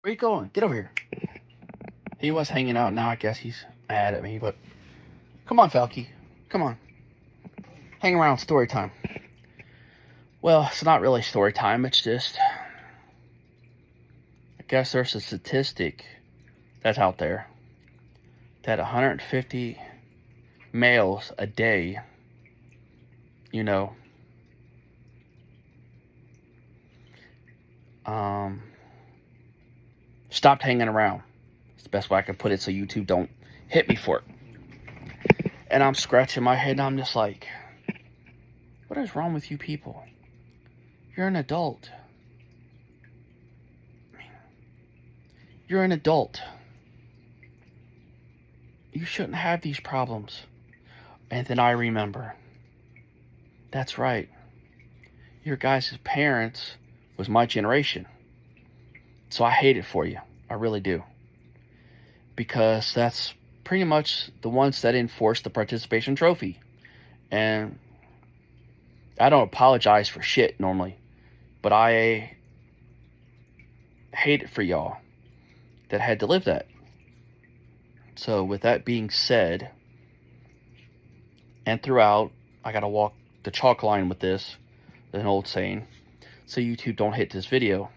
Where you going? Get over here. He was hanging out. Now I guess he's mad at me. But come on, Falky. Come on. Hang around. Story time. Well, it's not really story time. It's just, I guess there's a statistic that's out there that 150 males a day, you know, um, stopped hanging around. It's the best way I can put it so YouTube don't hit me for it. And I'm scratching my head and I'm just like, what is wrong with you people? You're an adult. You're an adult. You shouldn't have these problems. And then I remember, that's right. Your guys' parents was my generation. So I hate it for you. I really do. Because that's pretty much the ones that enforced the participation trophy. And I don't apologize for shit normally. But I hate it for y'all that had to live that. So with that being said, and throughout, I gotta walk the chalk line with this, an old saying, so YouTube don't hit this video.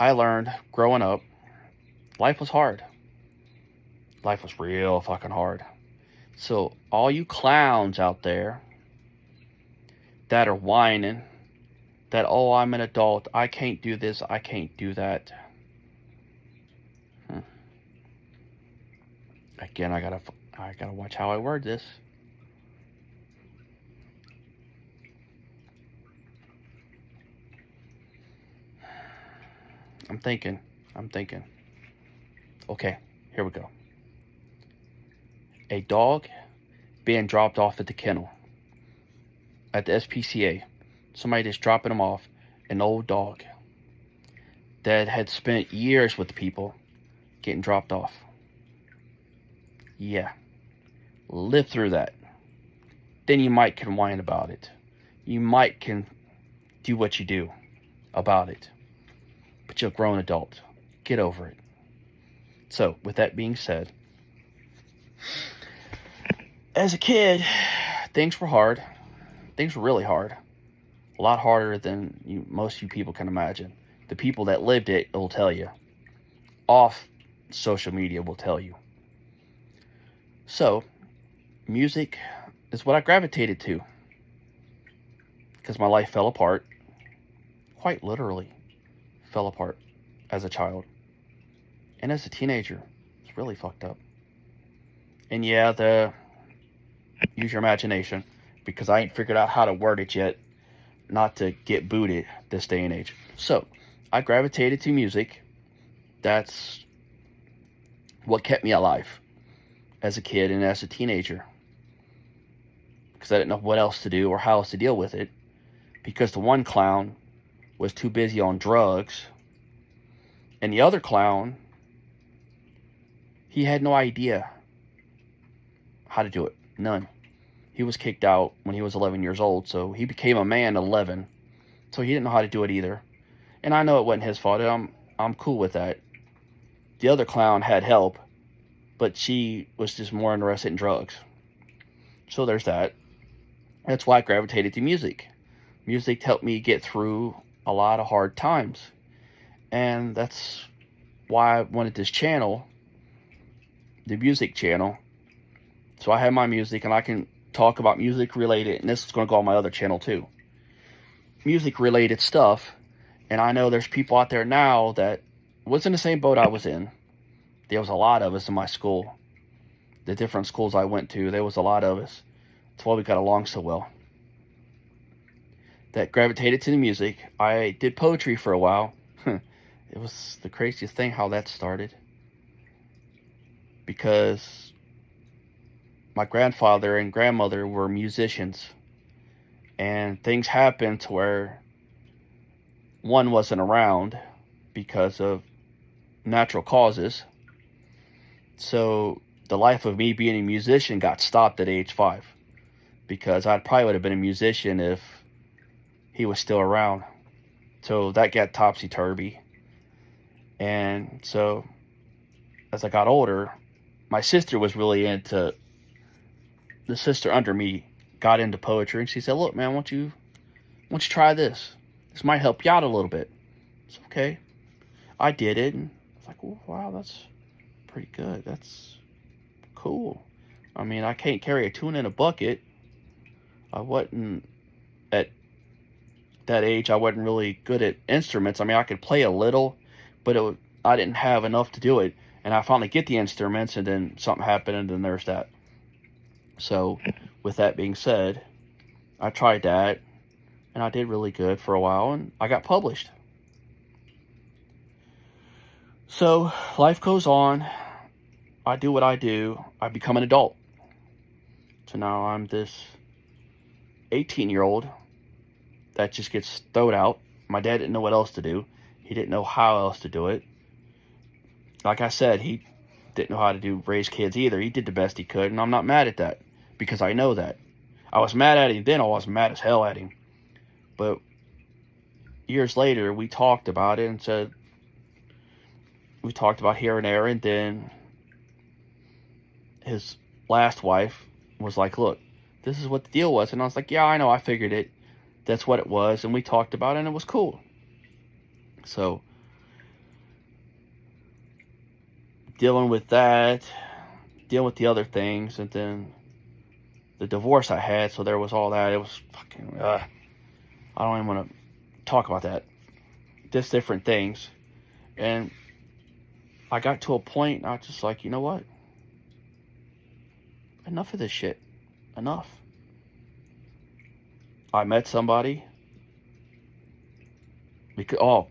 I learned growing up, life was hard. Life was real fucking hard. So all you clowns out there that are whining that, oh, I'm an adult, I can't do this, I can't do that. Again, I gotta watch how I word this. I'm thinking. Okay, here we go. A dog being dropped off at the kennel. At the SPCA. Somebody just dropping him off. An old dog that had spent years with people getting dropped off. Yeah. Live through that. Then you might can whine about it. You might can do what you do about it. But you're a grown adult. Get over it. So, with that being said, as a kid, things were hard. Things were really hard. A lot harder than most of you people can imagine. The people that lived it will tell you. Off social media will tell you. So, music is what I gravitated to. Because my life fell apart. Quite literally fell apart as a child. And as a teenager. It's really fucked up. And yeah, use your imagination. Because I ain't figured out how to word it yet. Not to get booted this day and age. So, I gravitated to music. That's what kept me alive. As a kid and as a teenager. Because I didn't know what else to do or how else to deal with it. Because the one clown was too busy on drugs. And the other clown, he had no idea how to do it. None. He was kicked out when he was 11 years old, so he became a man at 11. So he didn't know how to do it either. And I know it wasn't his fault. I'm cool with that. The other clown had help, but she was just more interested in drugs. So there's that. That's why I gravitated to music. Music helped me get through a lot of hard times. And that's why I wanted this channel, the music channel. So I have my music and I can talk about music related, and this is going to go on my other channel too. Music related stuff. And I know there's people out there now that was in the same boat I was in. There was a lot of us in my school. The different schools I went to, there was a lot of us. That's why we got along so well. That gravitated to the music. I did poetry for a while. It was the craziest thing how that started. Because my grandfather and grandmother were musicians. And things happened to where one wasn't around because of natural causes. So the life of me being a musician got stopped at age 5. Because I probably would have been a musician if he was still around. So that got topsy-turvy. And so as I got older, my sister was really into, the sister under me got into poetry, and she said, look, man, why don't you try this? This might help you out a little bit. It's okay. I did it, and I was like, oh, wow, that's pretty good. That's cool. I mean, I can't carry a tune in a bucket. I wasn't, at that age, I wasn't really good at instruments. I mean, I could play a little, but I didn't have enough to do it. And I finally get the instruments, and then something happened, and then there's that. So, with that being said, I tried that, and I did really good for a while, and I got published. So, life goes on. I do what I do. I become an adult. So now I'm this 18-year-old that just gets thrown out. My dad didn't know what else to do. He didn't know how else to do it. Like I said, he didn't know how to raise kids either. He did the best he could, and I'm not mad at that, because I know that. I was mad at him then. I was mad as hell at him. But years later, we talked about it and said, we talked about here and there, and then his last wife was like, look, this is what the deal was. And I was like, yeah, I know, I figured it. That's what it was. And we talked about it, and it was cool. So, dealing with that, dealing with the other things, and then the divorce I had, so there was all that. It was fucking, I don't even want to talk about that. Just different things. And I got to a point, I was just like, you know what? Enough of this shit. Enough. I met somebody. Because,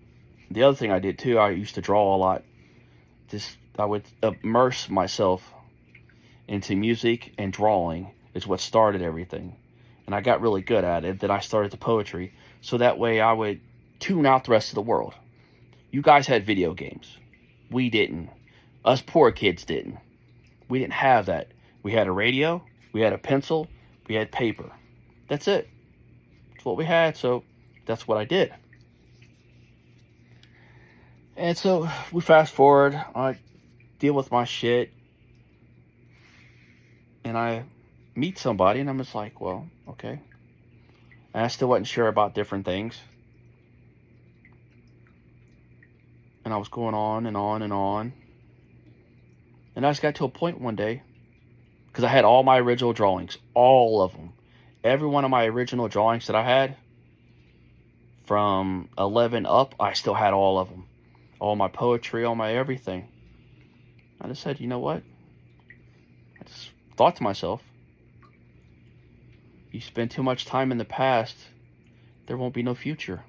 the other thing I did too, I used to draw a lot. I would immerse myself into music, and drawing is what started everything. And I got really good at it. Then I started the poetry. So that way I would tune out the rest of the world. You guys had video games. We didn't. Us poor kids didn't. We didn't have that. We had a radio, we had a pencil, we had paper. That's it. That's what we had, so that's what I did. And so we fast forward, I deal with my shit, and I meet somebody, and I'm just like, well, okay. And I still wasn't sure about different things. And I was going on and on and on. And I just got to a point one day, because I had all my original drawings, all of them. Every one of my original drawings that I had, from 11 up, I still had all of them. All my poetry, all my everything. I just said, you know what? I just thought to myself, you spend too much time in the past, there won't be no future.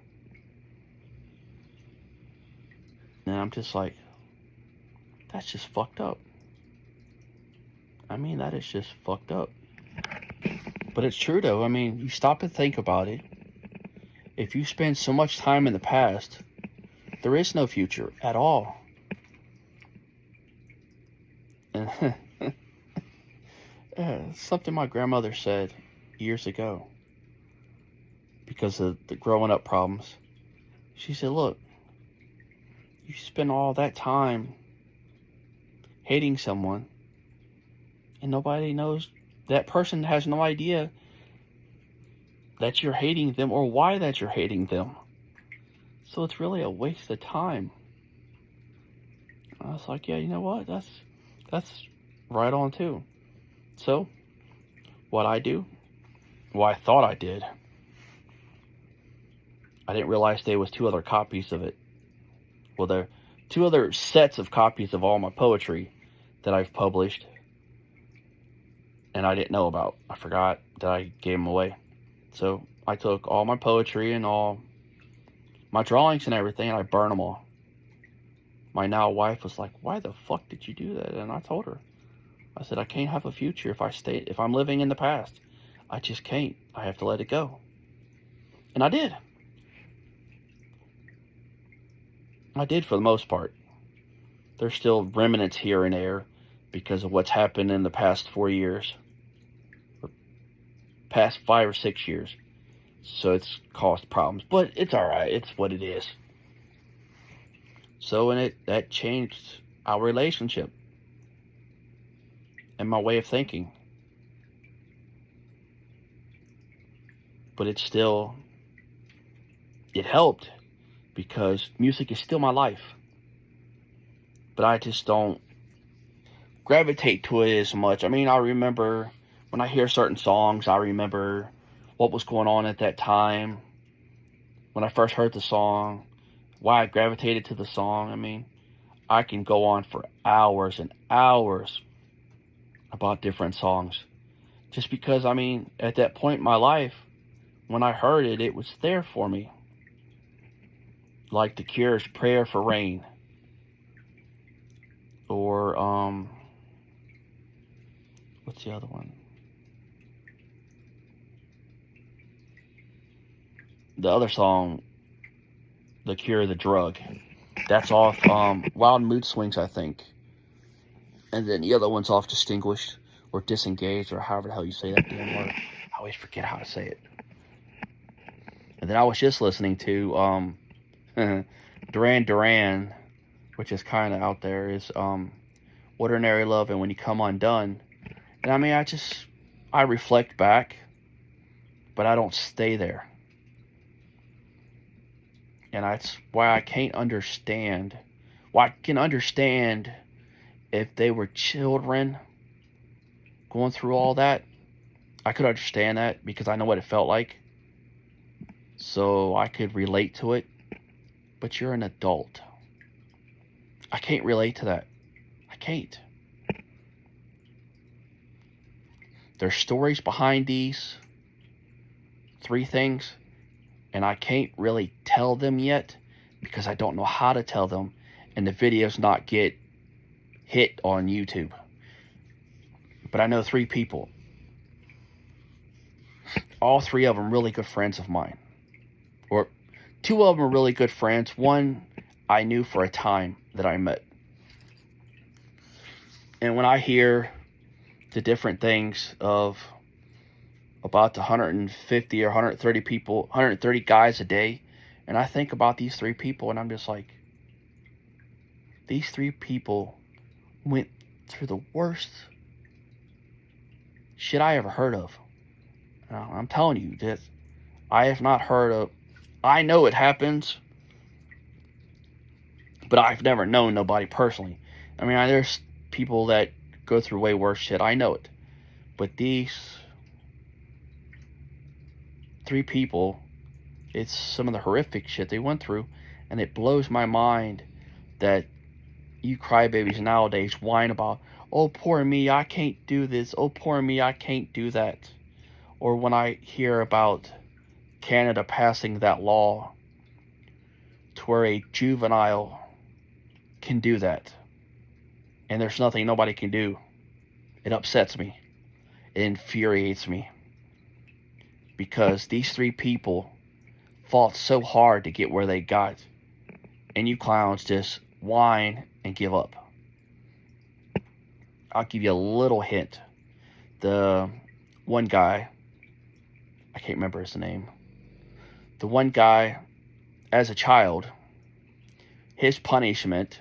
And I'm just like, that's just fucked up. I mean, that is just fucked up. But it's true, though. I mean, you stop and think about it. If you spend so much time in the past, there is no future at all. And something my grandmother said years ago, because of the growing up problems. She said, look, you spend all that time hating someone, and nobody knows, that person has no idea that you're hating them or why that you're hating them. So it's really a waste of time. I was like, yeah, you know what? That's right on too. So, what I do, well, I thought I did. I didn't realize there was 2 other copies of it. Well, there are 2 other sets of copies of all my poetry that I've published, and I didn't know about. I forgot that I gave them away. So I took all my poetry and all my drawings and everything, and I burned them all. My now wife was like, why the fuck did you do that? And I told her, I said, I can't have a future if I'm living in the past. I just can't. I have to let it go. And I did. I did for the most part. There's still remnants here and there because of what's happened in the past 4 years. Or past 5 or 6 years. So it's caused problems. But it's alright. It's what it is. So, and that changed our relationship and my way of thinking. But it helped because music is still my life. But I just don't gravitate to it as much. I mean, I remember when I hear certain songs, I remember what was going on at that time. When I first heard the song, why I gravitated to the song. I mean, I can go on for hours and hours about different songs. Just because, I mean, at that point in my life, when I heard it, it was there for me. Like The Cure's Prayer for Rain. Or, what's the other one? The other song, The Cure, The Drug. That's off Wild Mood Swings, I think. And then the other one's off Distinguished or Disengaged or however the hell you say that damn word. I always forget how to say it. And then I was just listening to Duran Duran, which is kind of out there, is Ordinary Love and When You Come Undone. And I mean, I reflect back, but I don't stay there. And that's why I can't understand. Well, I can understand if they were children going through all that. I could understand that because I know what it felt like. So I could relate to it. But you're an adult. I can't relate to that. I can't. There's stories behind these 3 things, and I can't really tell them yet because I don't know how to tell them, and the videos not get hit on YouTube. But I know 3 people. All 3 of them really good friends of mine. Or 2 of them are really good friends. One I knew for a time that I met. And when I hear the different things about the 150 or 130 people, 130 guys a day, and I think about these 3 people, and I'm just like, these 3 people went through the worst shit I ever heard of. I'm telling you that I have not heard of. I know it happens, but I've never known nobody personally. I mean, there's people that go through way worse shit. I know it. But these 3 people, it's some of the horrific shit they went through, and it blows my mind that you crybabies nowadays whine about, oh, poor me, I can't do this. Oh, poor me, I can't do that. Or when I hear about Canada passing that law to where a juvenile can do that, and there's nothing nobody can do, it upsets me. It infuriates me. Because these 3 people fought so hard to get where they got, and you clowns just whine and give up. I'll give you a little hint. The one guy, I can't remember his name. The one guy, as a child, his punishment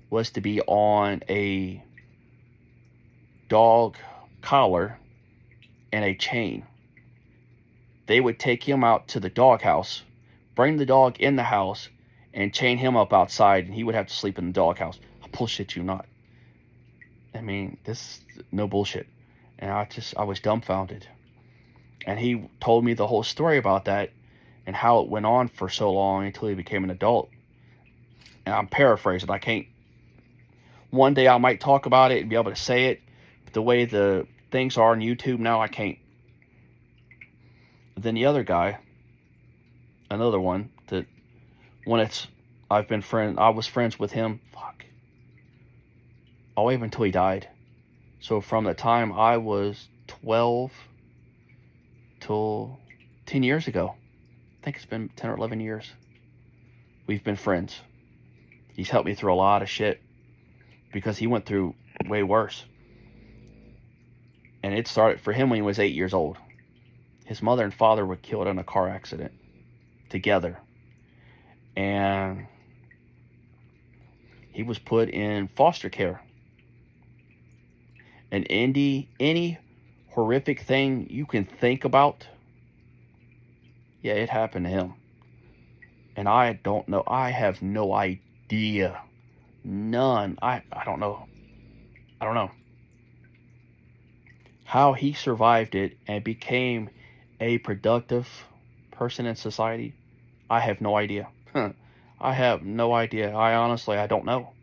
was to be on a dog collar and a chain. They would take him out to the doghouse, bring the dog in the house, and chain him up outside, and he would have to sleep in the doghouse. I bullshit you not. I mean, this is no bullshit. And I was dumbfounded. And he told me the whole story about that and how it went on for so long until he became an adult. And I'm paraphrasing. I can't. One day I might talk about it and be able to say it. But the way the things are on YouTube now, I can't. Then the other guy, another one, that when I was friends with him, all the way up until he died. So from the time I was 12 till 10 years ago, I think it's been 10 or 11 years, we've been friends. He's helped me through a lot of shit because he went through way worse. And it started for him when he was 8 years old. His mother and father were killed in a car accident together. And he was put in foster care. And any horrific thing you can think about, yeah, it happened to him. And I don't know. I have no idea. None. I don't know. I don't know how he survived it and became a productive person in society. I have no idea. I have no idea. I don't know.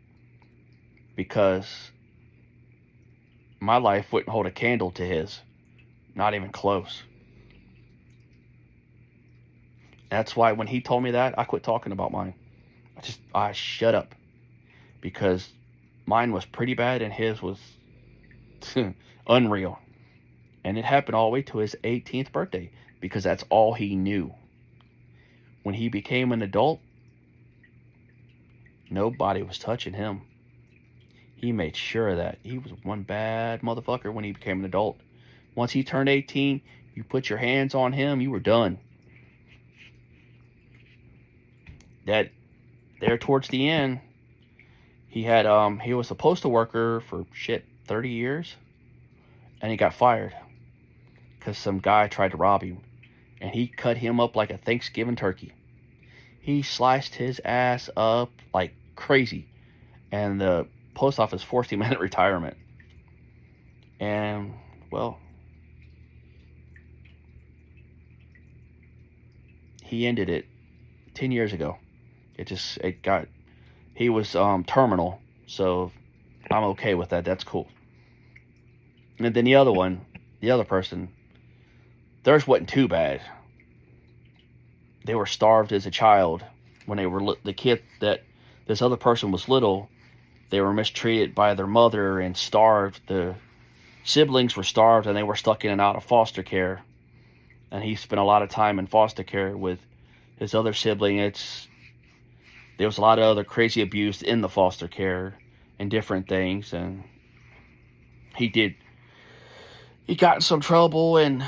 Because my life wouldn't hold a candle to his. Not even close. That's why when he told me that, I quit talking about mine. I shut up. Because mine was pretty bad and his was unreal. And it happened all the way to his 18th birthday. Because that's all he knew. When he became an adult, nobody was touching him. He made sure of that. He was one bad motherfucker when he became an adult. Once he turned 18, you put your hands on him, you were done. That there towards the end, he was a postal worker for 30 years, and he got fired because some guy tried to rob him, and he cut him up like a Thanksgiving turkey. He sliced his ass up like crazy, and the post office forced him into retirement. And well, he ended it 10 years ago. He was terminal, so I'm okay with that. That's cool. And then the other person, theirs wasn't too bad. They were starved as a child when they were the kid that this other person was little. They were mistreated by their mother and starved. The siblings were starved and they were stuck in and out of foster care. And he spent a lot of time in foster care with his other sibling. There was a lot of other crazy abuse in the foster care and different things. And he got in some trouble and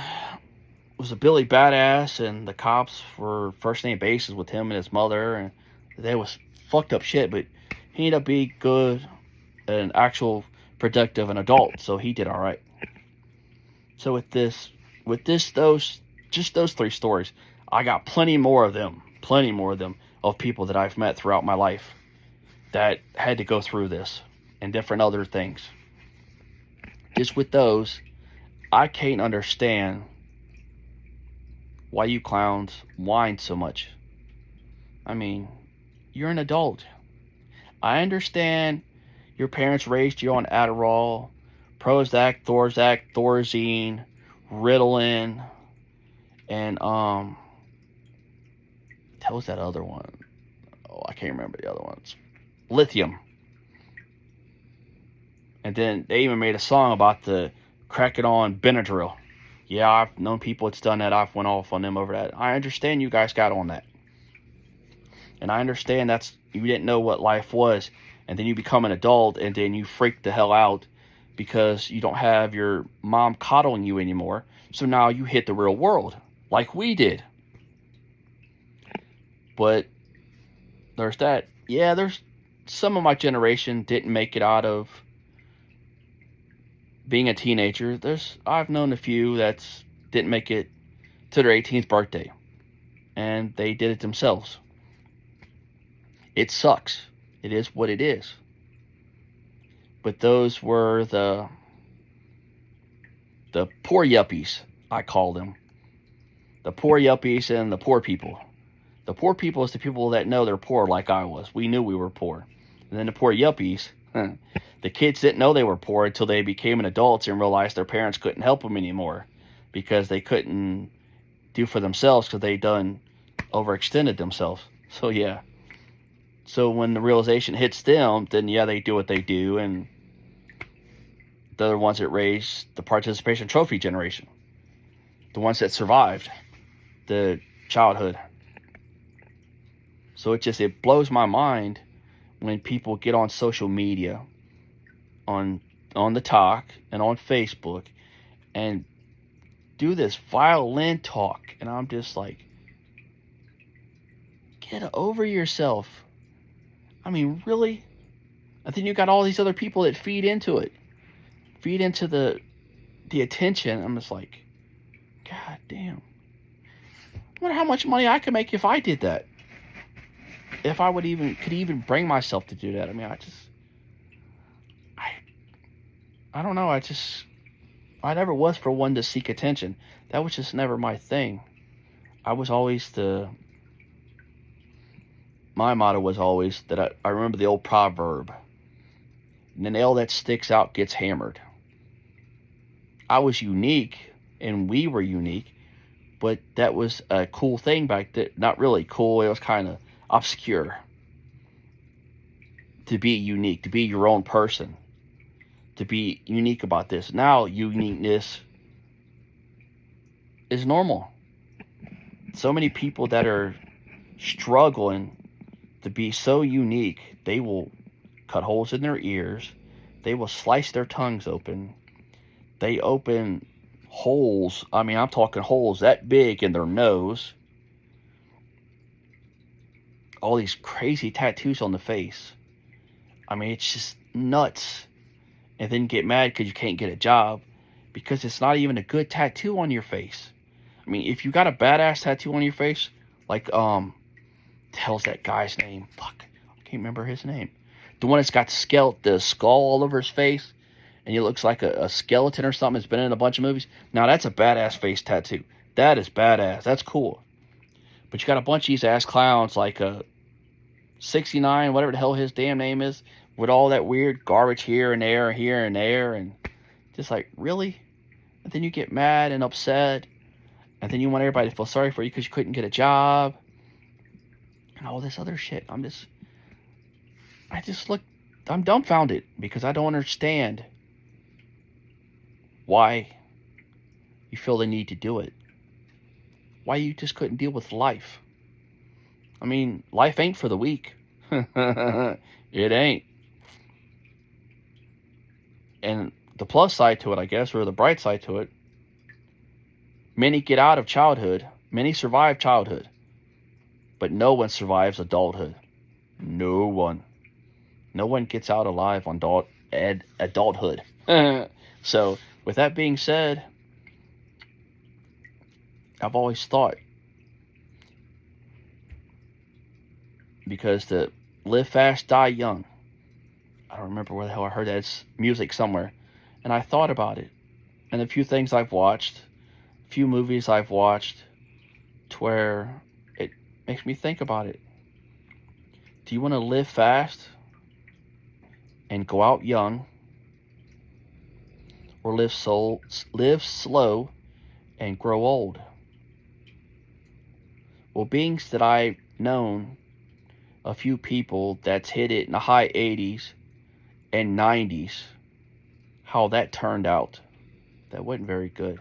was a Billy Badass, and the cops were first name basis with him and his mother, and they was fucked up shit, but he ended up being good, an actual productive and adult, so he did all right. So those three stories, I got plenty more of them of people that I've met throughout my life that had to go through this and different other things. Just with those, I can't understand why you clowns whine so much. I mean, you're an adult. I understand your parents raised you on Adderall, Prozac, Thorazine, Ritalin, and what was that other one? Oh, I can't remember the other ones. Lithium. And then they even made a song about the cracking on Benadryl. Yeah, I've known people that's done that. I've went off on them over that. I understand you guys got on that. And I understand you didn't know what life was. And then you become an adult and then you freak the hell out because you don't have your mom coddling you anymore. So now you hit the real world like we did. But there's that. Yeah, there's some of my generation didn't make it out of being a teenager. I've known a few that didn't make it to their 18th birthday, and they did it themselves. It sucks. It is what it is. But those were the poor yuppies, I call them. The poor yuppies and the poor people. The poor people is the people that know they're poor like I was. We knew we were poor. And then the poor yuppies, the kids didn't know they were poor until they became an adults and realized their parents couldn't help them anymore because they couldn't do for themselves because they done overextended themselves. So yeah. So when the realization hits them, then yeah, they do what they do, and the other ones that raised the participation trophy generation, the ones that survived the childhood. So it blows my mind when people get on social media, on the talk and on Facebook, and do this violin talk. And I'm just like, get over yourself. I mean, really? And then you got all these other people that feed into it, feed into the attention. I'm just like, God damn. I wonder how much money I could make if I did that. If I could even bring myself to do that. I mean, I don't know. I never was for one to seek attention. That was just never my thing. I was always my motto was always that I remember the old proverb, the nail that sticks out gets hammered. I was unique and we were unique, but that was a cool thing back then. Not really cool. It was kind of obscure to be unique, to be your own person, to be unique about this. Now uniqueness is normal. So many people that are struggling to be so unique, they will cut holes in their ears, they will slice their tongues open, they open holes, I mean, I'm talking holes that big in their nose, all these crazy tattoos on the face. I mean, it's just nuts. And then get mad because you can't get a job because it's not even a good tattoo on your face. I mean, if you got a badass tattoo on your face, like, the hell's that guy's name? Fuck, I can't remember his name. The one that's got the skull all over his face, and he looks like a skeleton or something. It's been in a bunch of movies. Now, that's a badass face tattoo. That is badass. That's cool. But you got a bunch of these ass clowns like 69, whatever the hell his damn name is, with all that weird garbage here and there, and just like, really? And then you get mad and upset, and then you want everybody to feel sorry for you because you couldn't get a job, and all this other shit. I'm dumbfounded because I don't understand why you feel the need to do it. Why you just couldn't deal with life. I mean, life ain't for the weak. It ain't. And the plus side to it, I guess, or the bright side to it, many get out of childhood. Many survive childhood. But no one survives adulthood. No one. No one gets out alive on adulthood. So, with that being said, I've always thought, because to live fast, die young. I don't remember where the hell I heard that. It's music somewhere. And I thought about it. And a few things I've watched, a few movies I've watched, to where it makes me think about it. Do you want to live fast and go out young? Or live slow and grow old? Well, being that I've known a few people that's hit it in the high 80s and 90s, how that turned out, that wasn't very good.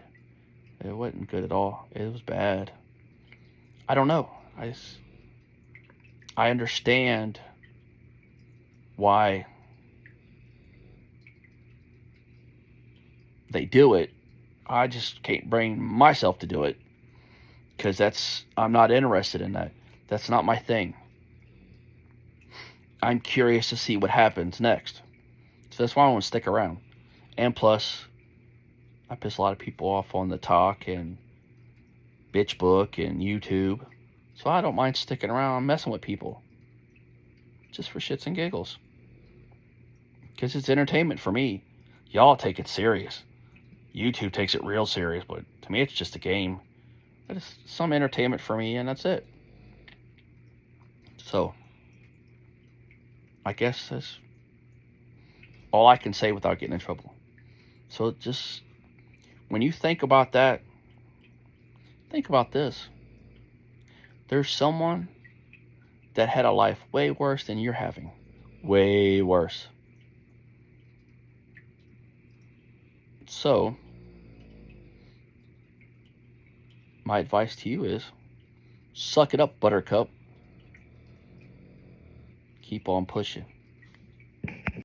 It wasn't good at all. It was bad. I don't know. I understand why they do it. I just can't bring myself to do it because I'm not interested in that. That's not my thing. I'm curious to see what happens next. So that's why I want to stick around. And plus, I piss a lot of people off on the talk and bitch book and YouTube. So I don't mind sticking around messing with people. Just for shits and giggles. Because it's entertainment for me. Y'all take it serious. YouTube takes it real serious, but to me it's just a game. It's some entertainment for me, and that's it. So, I guess that's all I can say without getting in trouble. So just, when you think about that, think about this. There's someone that had a life way worse than you're having. Way worse. So, my advice to you is, suck it up, buttercup. Keep on pushing.